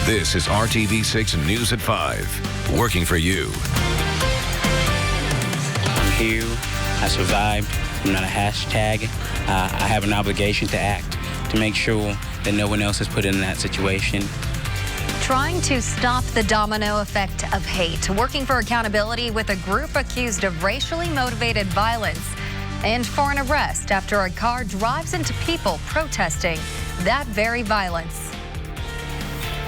This is RTV6 News at 5, working for you. I'm here. I survived. I'm not a hashtag. I have an obligation to act to make sure that no one else is put in that situation. Trying to stop the domino effect of hate, working for accountability with a group accused of racially motivated violence, and for an arrest after a car drives into people protesting that very violence.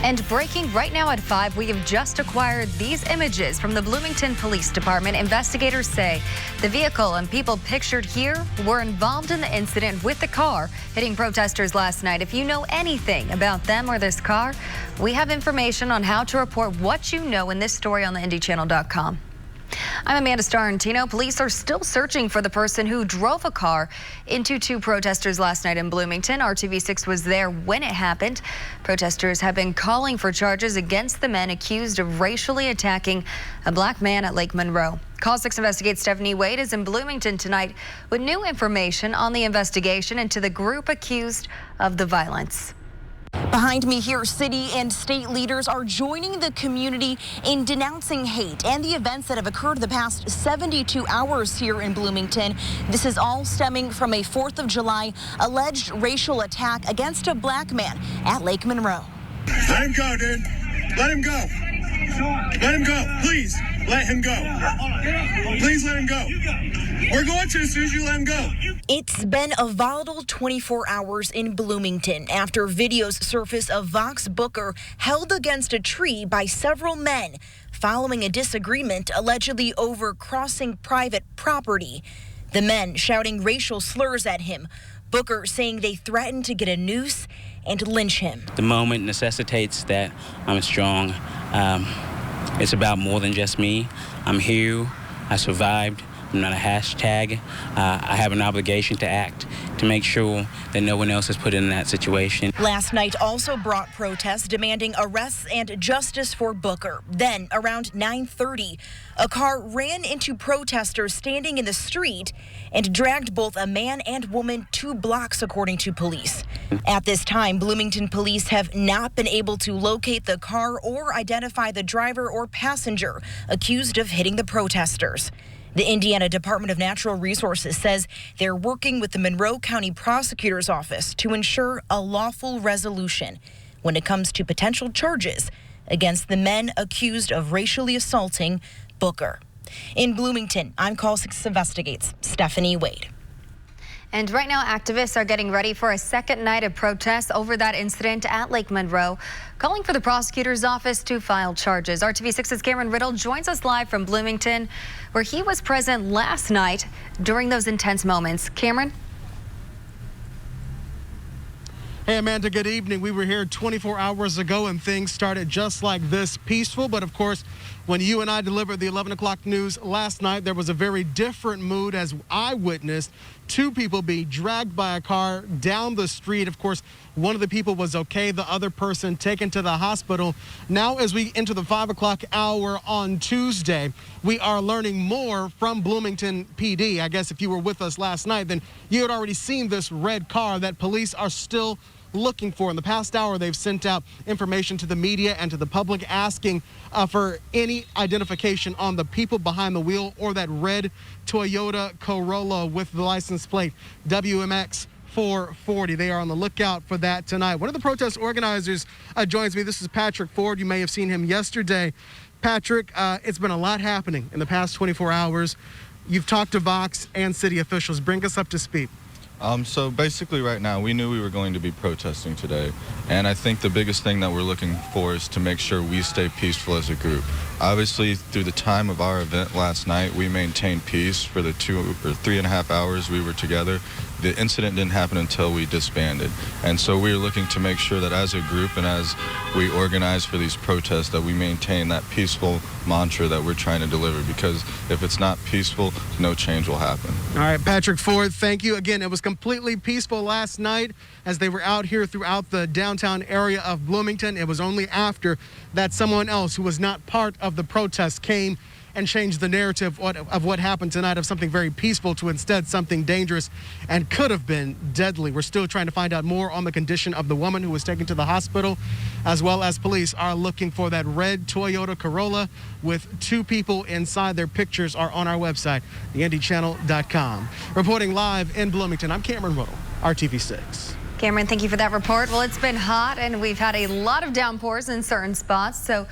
And breaking right now at 5, we have just acquired these images from the Bloomington Police Department. Investigators say the vehicle and people pictured here were involved in the incident with the car hitting protesters last night. If you know anything about them or this car, we have information on how to report what you know in this story on the IndyChannel.com. I'm Amanda Starantino. Police are still searching for the person who drove a car into 2 protesters last night in Bloomington. RTV6 was there when it happened. Protesters have been calling for charges against the men accused of racially attacking a black man at Lake Monroe. Call 6 Investigate Stephanie Wade is in Bloomington tonight with new information on the investigation into the group accused of the violence. Behind me here, city and state leaders are joining the community in denouncing hate and the events that have occurred the past 72 hours here in Bloomington. This is all stemming from a 4th of July alleged racial attack against a black man at Lake Monroe. Let him go, dude. Let him go. Let him go. Please, let him go. Please let him go. We're going to as soon as you let him go. It's been a volatile 24 hours in Bloomington after videos surface of Vox Booker held against a tree by several men following a disagreement allegedly over crossing private property. The men shouting racial slurs at him. Booker saying they threatened to get a noose and lynch him. The moment necessitates that I'm strong. It's about more than just me. I'm here. I survived. I'm not a hashtag. I have an obligation to act to make sure that no one else is put in that situation. Last night also brought protests demanding arrests and justice for Booker. Then around 9:30, a car ran into protesters standing in the street and dragged both a man and woman 2 blocks, according to police. At this time, Bloomington police have not been able to locate the car or identify the driver or passenger accused of hitting the protesters. The Indiana Department of Natural Resources says they're working with the Monroe County Prosecutor's Office to ensure a lawful resolution when it comes to potential charges against the men accused of racially assaulting Booker. In Bloomington, I'm Call 6 Investigates Stephanie Wade. And right now, activists are getting ready for a second night of protests over that incident at Lake Monroe, calling for the prosecutor's office to file charges. RTV6's Cameron Riddle joins us live from Bloomington, where he was present last night during those intense moments. Cameron? Hey, Amanda, good evening. We were here 24 hours ago and things started just like this, peaceful. But of course, when you and I delivered the 11 o'clock news last night, there was a very different mood as I witnessed 2 people be dragged by a car down the street. Of course, one of the people was okay, the other person taken to the hospital. Now, as we enter the 5 o'clock hour on Tuesday, we are learning more from Bloomington PD. I guess if you were with us last night, then you had already seen this red car that police are still looking for. In the past hour, they've sent out information to the media and to the public asking for any identification on the people behind the wheel or that red Toyota Corolla with the license plate WMX 440. They are on the lookout for that tonight. One of the protest organizers joins me. This is Patrick Ford. You may have seen him yesterday. Patrick, it's been a lot happening in the past 24 hours. You've talked to Vox and city officials. Bring us up to speed. So basically right now, we knew we were going to be protesting today. And I think the biggest thing that we're looking for is to make sure we stay peaceful as a group. Obviously, through the time of our event last night, we maintained peace for the 2 or 3.5 hours we were together. The incident didn't happen until we disbanded. And so we're looking to make sure that as a group and as we organize for these protests that we maintain that peaceful mantra that we're trying to deliver, because if it's not peaceful, no change will happen. All right, Patrick Ford, thank you. Again, it was completely peaceful last night as they were out here throughout the downtown area of Bloomington. It was only after that someone else who was not part of the protest came and change the narrative of what happened tonight, of something very peaceful to instead something dangerous and could have been deadly. We're still trying to find out more on the condition of the woman who was taken to the hospital, as well as police are looking for that red Toyota Corolla with 2 people inside. Their pictures are on our website, theindychannel.com. Reporting live in Bloomington, I'm Cameron Rowe, RTV6. Cameron, thank you for that report. Well, it's been hot and we've had a lot of downpours in certain spots. So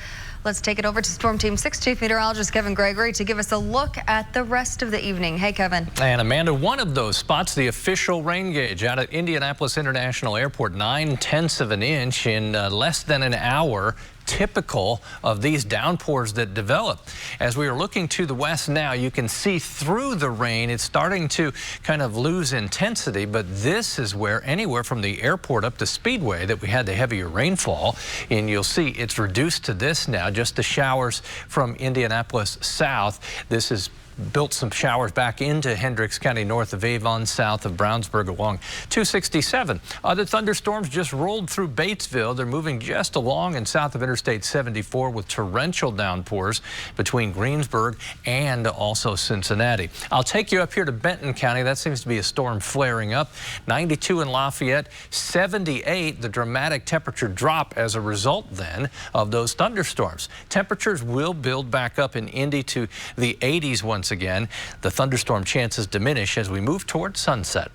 let's take it over to Storm Team 6 Chief Meteorologist Kevin Gregory to give us a look at the rest of the evening. Hey, Kevin. And Amanda, one of those spots, the official rain gauge out at Indianapolis International Airport, 9/10 of an inch in less than an hour. Typical of these downpours that develop. As we are looking to the west now, you can see through the rain. It's starting to kind of lose intensity, but this is where anywhere from the airport up to Speedway that we had the heavier rainfall, and you'll see it's reduced to this now, just the showers from Indianapolis south. This is built some showers back into Hendricks County north of Avon, south of Brownsburg along 267. Other thunderstorms just rolled through Batesville. They're moving just along in south of Interstate 74 with torrential downpours between Greensburg and also Cincinnati. I'll take you up here to Benton County. That seems to be a storm flaring up. 92 in Lafayette, 78, the dramatic temperature drop as a result then of those thunderstorms. Temperatures will build back up in Indy to the 80s once again. The thunderstorm chances diminish as we move toward sunset.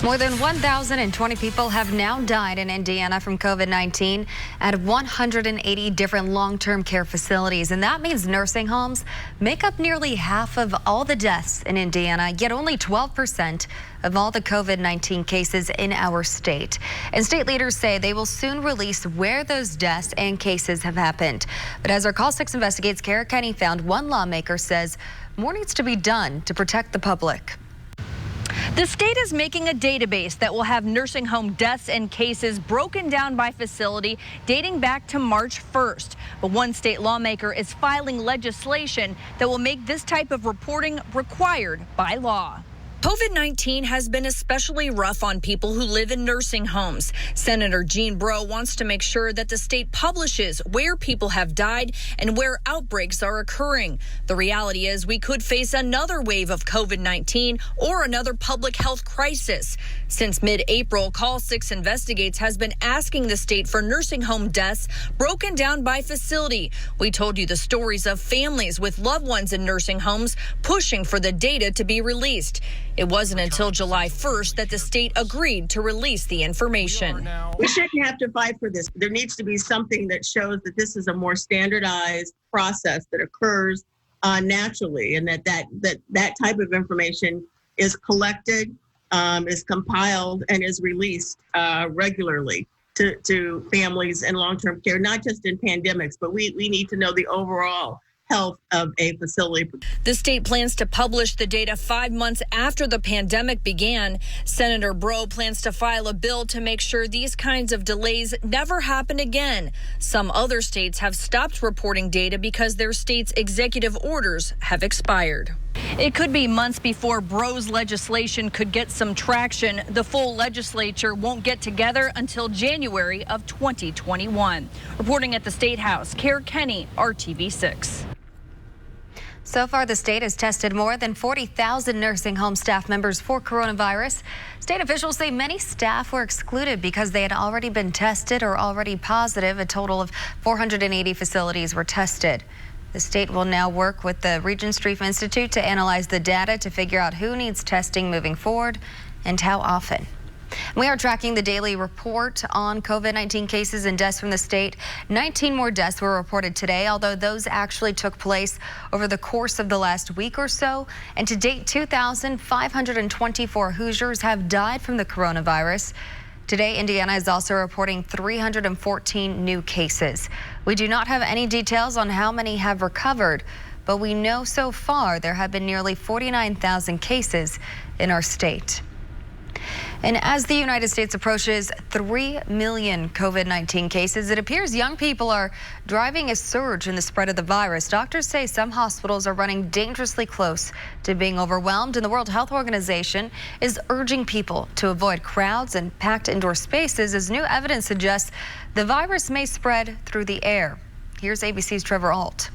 More than 1,020 people have now died in Indiana from COVID-19 at 180 different long-term care facilities. And that means nursing homes make up nearly half of all the deaths in Indiana, yet only 12% of all the COVID-19 cases in our state. And state leaders say they will soon release where those deaths and cases have happened. But as our Call 6 investigates, Carroll County found one lawmaker says more needs to be done to protect the public. The state is making a database that will have nursing home deaths and cases broken down by facility dating back to March 1st. But one state lawmaker is filing legislation that will make this type of reporting required by law. COVID-19 has been especially rough on people who live in nursing homes. Senator Jean Breaux wants to make sure that the state publishes where people have died and where outbreaks are occurring. The reality is we could face another wave of COVID-19 or another public health crisis. Since mid-April, Call 6 Investigates has been asking the state for nursing home deaths broken down by facility. We told you the stories of families with loved ones in nursing homes pushing for the data to be released. It wasn't until July 1st that the state agreed to release the information. We shouldn't have to fight for this. There needs to be something that shows that this is a more standardized process that occurs naturally, and that type of information is collected, is compiled, and is released regularly to families in long-term care, not just in pandemics, but we need to know the overall health of a facility. The state plans to publish the data 5 months after the pandemic began. Senator Breaux plans to file a bill to make sure these kinds of delays never happen again. Some other states have stopped reporting data because their state's executive orders have expired. It could be months before Breaux's legislation could get some traction. The full legislature won't get together until January of 2021. Reporting at the State House, Carroll Kenny, RTV6. So far, the state has tested more than 40,000 nursing home staff members for coronavirus. State officials say many staff were excluded because they had already been tested or already positive. A total of 480 facilities were tested. The state will now work with the Regent Street Institute to analyze the data to figure out who needs testing moving forward and how often. We are tracking the daily report on COVID-19 cases and deaths from the state. 19 more deaths were reported today, although those actually took place over the course of the last week or so. And to date, 2,524 Hoosiers have died from the coronavirus. Today, Indiana is also reporting 314 new cases. We do not have any details on how many have recovered, but we know so far there have been nearly 49,000 cases in our state. And as the United States approaches 3 million COVID-19 cases, it appears young people are driving a surge in the spread of the virus. Doctors say some hospitals are running dangerously close to being overwhelmed, and the World Health Organization is urging people to avoid crowds and packed indoor spaces as new evidence suggests the virus may spread through the air. Here's ABC's Trevor Ault.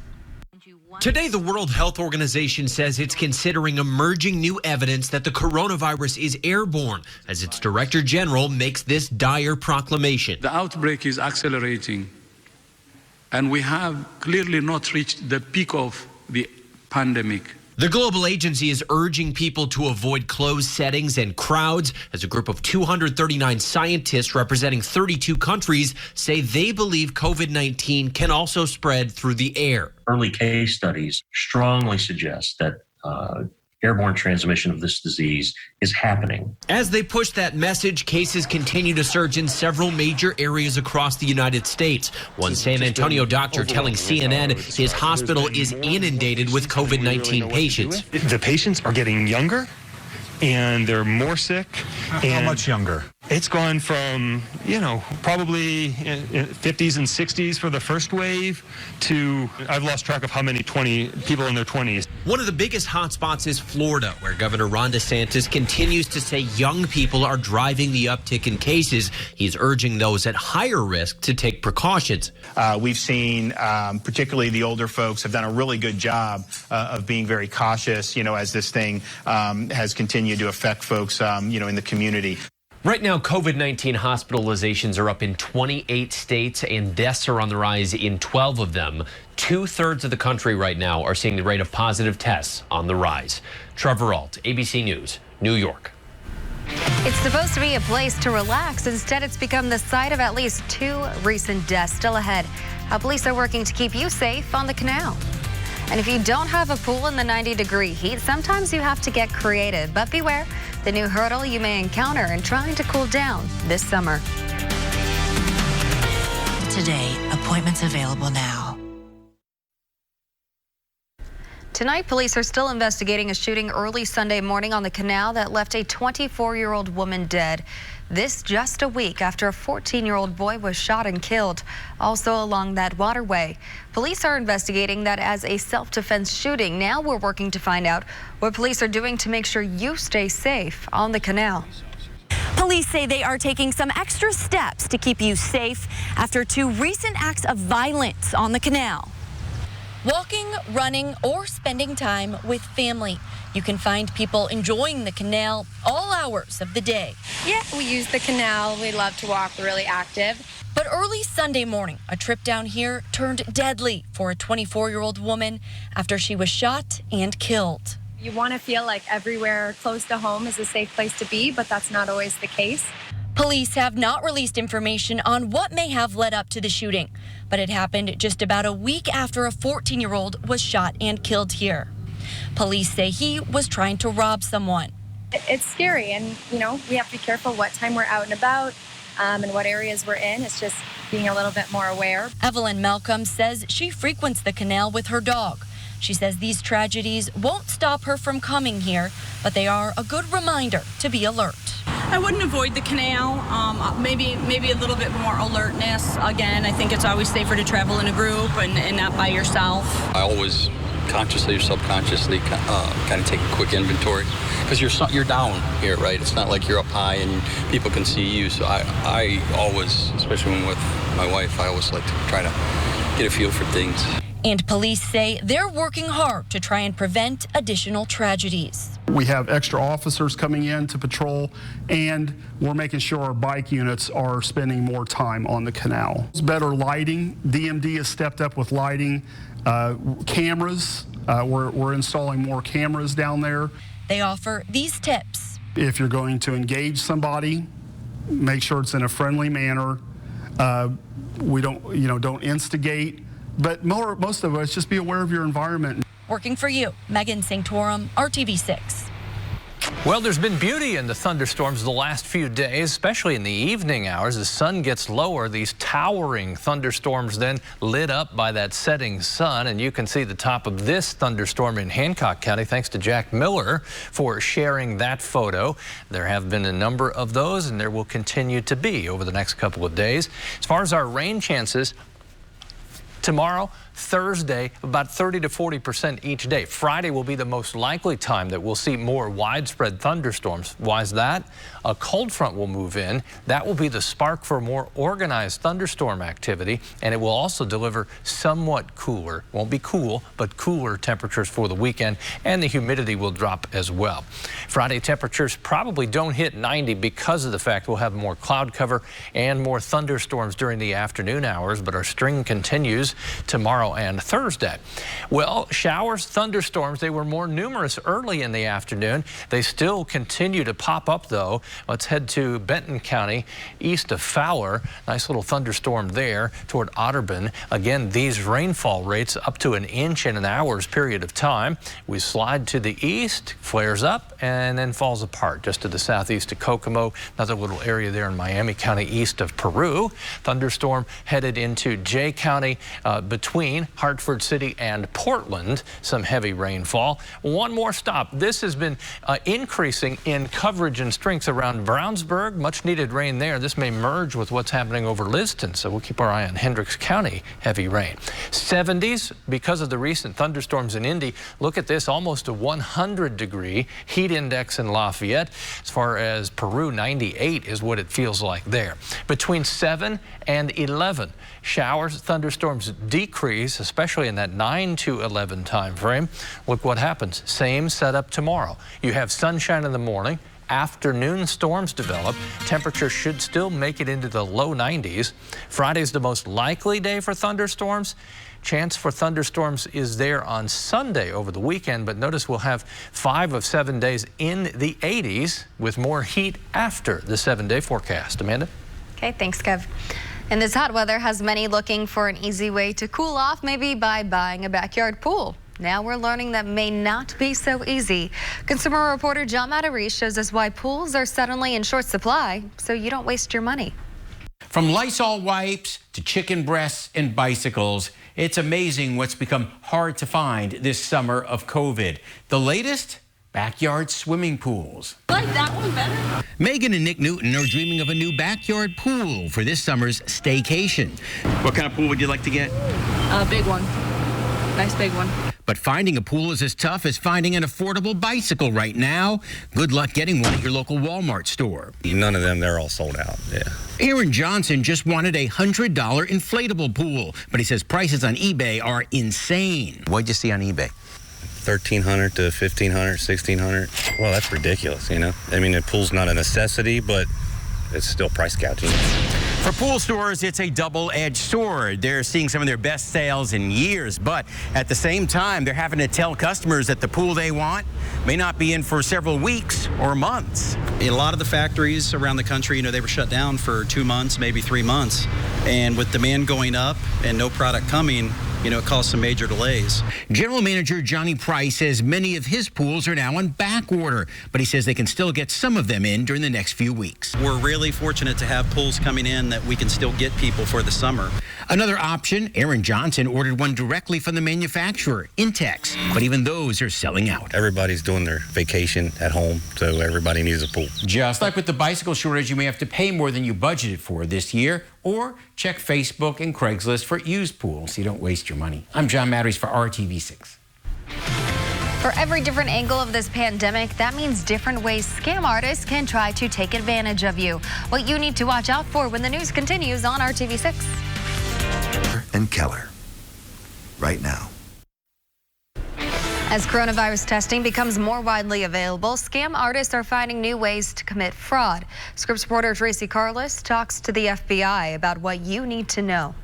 Today, the World Health Organization says it's considering emerging new evidence that the coronavirus is airborne, as its Director General makes this dire proclamation. The outbreak is accelerating, and we have clearly not reached the peak of the pandemic. The global agency is urging people to avoid closed settings and crowds, as a group of 239 scientists representing 32 countries say they believe COVID-19 can also spread through the air. Early case studies strongly suggest that airborne transmission of this disease is happening. As they push that message, cases continue to surge in several major areas across the United States. One San Antonio doctor telling CNN his hospital is inundated with COVID-19 patients. The patients are getting younger and they're more sick. How much younger? It's gone from, probably 50s and 60s for the first wave to, I've lost track of how many people in their 20s. One of the biggest hotspots is Florida, where Governor Ron DeSantis continues to say young people are driving the uptick in cases. He's urging those at higher risk to take precautions. We've seen, particularly the older folks, have done a really good job of being very cautious, as this thing has continued to affect folks, in the community. Right now, COVID-19 hospitalizations are up in 28 states and deaths are on the rise in 12 of them. 2/3 of the country right now are seeing the rate of positive tests on the rise. Trevor Ault, ABC News, New York. It's supposed to be a place to relax. Instead, it's become the site of at least 2 recent deaths. Still ahead, how police are working to keep you safe on the canal. And if you don't have a pool in the 90-degree heat, sometimes you have to get creative. But beware, the new hurdle you may encounter in trying to cool down this summer. Today, appointments available now. Tonight, police are still investigating a shooting early Sunday morning on the canal that left a 24-year-old woman dead. This just a week after a 14-year-old boy was shot and killed, also along that waterway. Police are investigating that as a self-defense shooting. Now we're working to find out what police are doing to make sure you stay safe on the canal. Police say they are taking some extra steps to keep you safe after 2 recent acts of violence on the canal. Walking, running, or spending time with family. You can find people enjoying the canal all hours of the day. Yeah, we use the canal. We love to walk. We're really active. But early Sunday morning, a trip down here turned deadly for a 24-year-old woman after she was shot and killed. You want to feel like everywhere close to home is a safe place to be, but that's not always the case. Police have not released information on what may have led up to the shooting, but it happened just about a week after a 14-year-old was shot and killed here. Police say he was trying to rob someone. It's scary, and we have to be careful what time we're out and about and what areas we're in. It's just being a little bit more aware. Evelyn Malcolm says she frequents the canal with her dog. She says these tragedies won't stop her from coming here, but they are a good reminder to be alert. I wouldn't avoid the canal. Maybe a little bit more alertness. Again, I think it's always safer to travel in a group and not by yourself. I always consciously or subconsciously kind of take a quick inventory because you're down here, right? It's not like you're up high and people can see you. So I always, especially when with my wife, I always like to try to get a feel for things. And police say they're working hard to try and prevent additional tragedies. We have extra officers coming in to patrol, and we're making sure our bike units are spending more time on the canal. It's better lighting. DMD has stepped up with lighting. Cameras. We're installing more cameras down there. They offer these tips. If you're going to engage somebody, make sure it's in a friendly manner. We don't instigate. But most of us, just be aware of your environment. Working for you, Megan Sanctorum, RTV6. Well, there's been beauty in the thunderstorms the last few days, especially in the evening hours. As the sun gets lower, these towering thunderstorms then lit up by that setting sun. And you can see the top of this thunderstorm in Hancock County. Thanks to Jack Miller for sharing that photo. There have been a number of those, and there will continue to be over the next couple of days. As far as our rain chances, tomorrow, Thursday, about 30 to 40% each day. Friday will be the most likely time that we'll see more widespread thunderstorms. Why is that? A cold front will move in. That will be the spark for more organized thunderstorm activity, and it will also deliver somewhat cooler, won't be cool, but cooler temperatures for the weekend, and the humidity will drop as well. Friday temperatures probably don't hit 90 because of the fact we'll have more cloud cover and more thunderstorms during the afternoon hours, but our string continues tomorrow and Thursday. Well, showers, thunderstorms, they were more numerous early in the afternoon. They still continue to pop up, though. Let's head to Benton County, east of Fowler. Nice little thunderstorm there toward Otterburn. Again, these rainfall rates up to 1 inch in an hour's period of time. We slide to the east, flares up, and then falls apart just to the southeast of Kokomo. Another little area there in Miami County, east of Peru. Thunderstorm headed into Jay County between Hartford City and Portland. Some heavy rainfall. One more stop. This has been increasing in coverage and strength around Brownsburg. Much needed rain there. This may merge with what's happening over Liston, so we'll keep our eye on Hendricks County. Heavy rain. 70s because of the recent thunderstorms in Indy. Look at this, almost a 100-degree heat index in Lafayette. As far as Peru, 98 is what it feels like there. Between 7 and 11, showers, thunderstorms decrease, especially in that 9 to 11 time frame. Look what happens. Same setup tomorrow. You have sunshine in the morning. Afternoon storms develop. Temperatures should still make it into the low 90s. Friday's the most likely day for thunderstorms. Chance for thunderstorms is there on Sunday over the weekend, but notice we'll have 5 of 7 days in the 80s with more heat after the 7-day forecast. Amanda? Okay, thanks, Kev. And this hot weather has many looking for an easy way to cool off, maybe by buying a backyard pool. Now we're learning that may not be so easy. Consumer reporter John Matarese shows us why pools are suddenly in short supply, so you don't waste your money. From Lysol wipes to chicken breasts and bicycles, it's amazing what's become hard to find this summer of COVID. The latest? Backyard swimming pools. Like that one better? Megan and Nick Newton are dreaming of a new backyard pool for this summer's staycation. What kind of pool would you like to get? A big one. Nice big one. But finding a pool is as tough as finding an affordable bicycle right now. Good luck getting one at your local Walmart store. None of them, they're all sold out, yeah. Aaron Johnson just wanted a $100 inflatable pool, but he says prices on eBay are insane. What'd you see on eBay? $1,300 to $1,500, $1,600. Well, that's ridiculous, you know? I mean, the pool's not a necessity, but it's still price gouging. For pool stores, it's a double-edged sword. They're seeing some of their best sales in years, but at the same time, they're having to tell customers that the pool they want may not be in for several weeks or months. A lot of the factories around the country, you know, they were shut down for 2 months, maybe 3 months. And with demand going up and no product coming, you know, it caused some major delays. General Manager Johnny Price says many of his pools are now on back order, but he says they can still get some of them in during the next few weeks. We're really fortunate to have pools coming in that we can still get people for the summer. Another option, Aaron Johnson ordered one directly from the manufacturer, Intex, but even those are selling out. Everybody's doing their vacation at home, so everybody needs a pool. Just like with the bicycle shortage, you may have to pay more than you budgeted for this year, or check Facebook and Craigslist for used pools so you don't waste your money. I'm John Matarese for RTV6. For every different angle of this pandemic, that means different ways scam artists can try to take advantage of you. What you need to watch out for when the news continues on RTV6. And Keller, right now. As coronavirus testing becomes more widely available, scam artists are finding new ways to commit fraud. Scripps reporter Tracy Carlos talks to the FBI about what you need to know.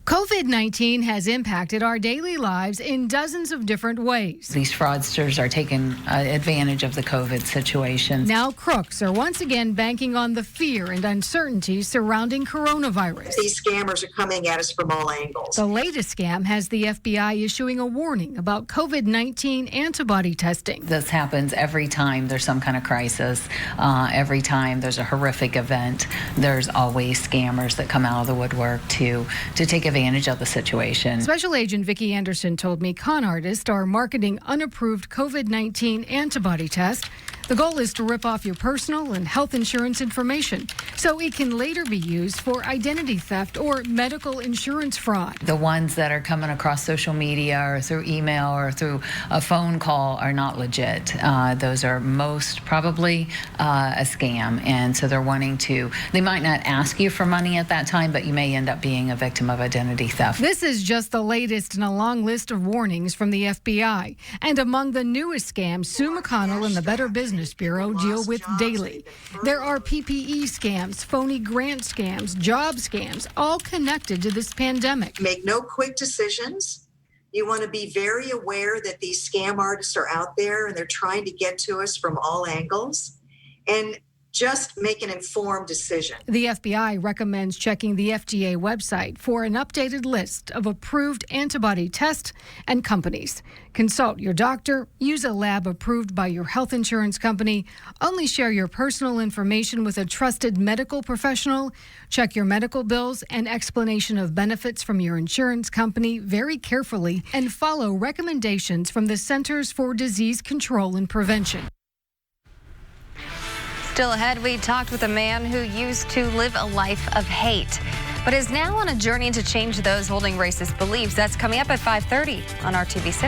COVID-19 has impacted our daily lives in dozens of different ways. These fraudsters are taking advantage of the COVID situation. Now crooks are once again banking on the fear and uncertainty surrounding coronavirus. These scammers are coming at us from all angles. The latest scam has the FBI issuing a warning about COVID-19 antibody testing. This happens every time there's some kind of crisis, every time there's a horrific event. There's always scammers that come out of the woodwork to take advantage of the situation. Special Agent Vicki Anderson told me con artists are marketing unapproved COVID-19 antibody tests The goal is to rip off your personal and health insurance information so it can later be used for identity theft or medical insurance fraud. The ones that are coming across social media or through email or through a phone call are not legit. Those are most probably a scam, and so they're wanting to, they might not ask you for money at that time, but you may end up being a victim of identity theft. This is just the latest in a long list of warnings from the FBI. And among the newest scams, Sue McConnell and the Better Business Bureau deal with daily. There are PPE scams, phony grant scams, job scams, all connected to this pandemic. Make no quick decisions. You want to be very aware that these scam artists are out there and they're trying to get to us from all angles. And just make an informed decision. The FBI recommends checking the FDA website for an updated list of approved antibody tests and companies. Consult your doctor, use a lab approved by your health insurance company, only share your personal information with a trusted medical professional, check your medical bills and explanation of benefits from your insurance company very carefully, and follow recommendations from the Centers for Disease Control and Prevention. Still ahead, we talked with a man who used to live a life of hate, but is now on a journey to change those holding racist beliefs. That's coming up at 5:30 on RTV6.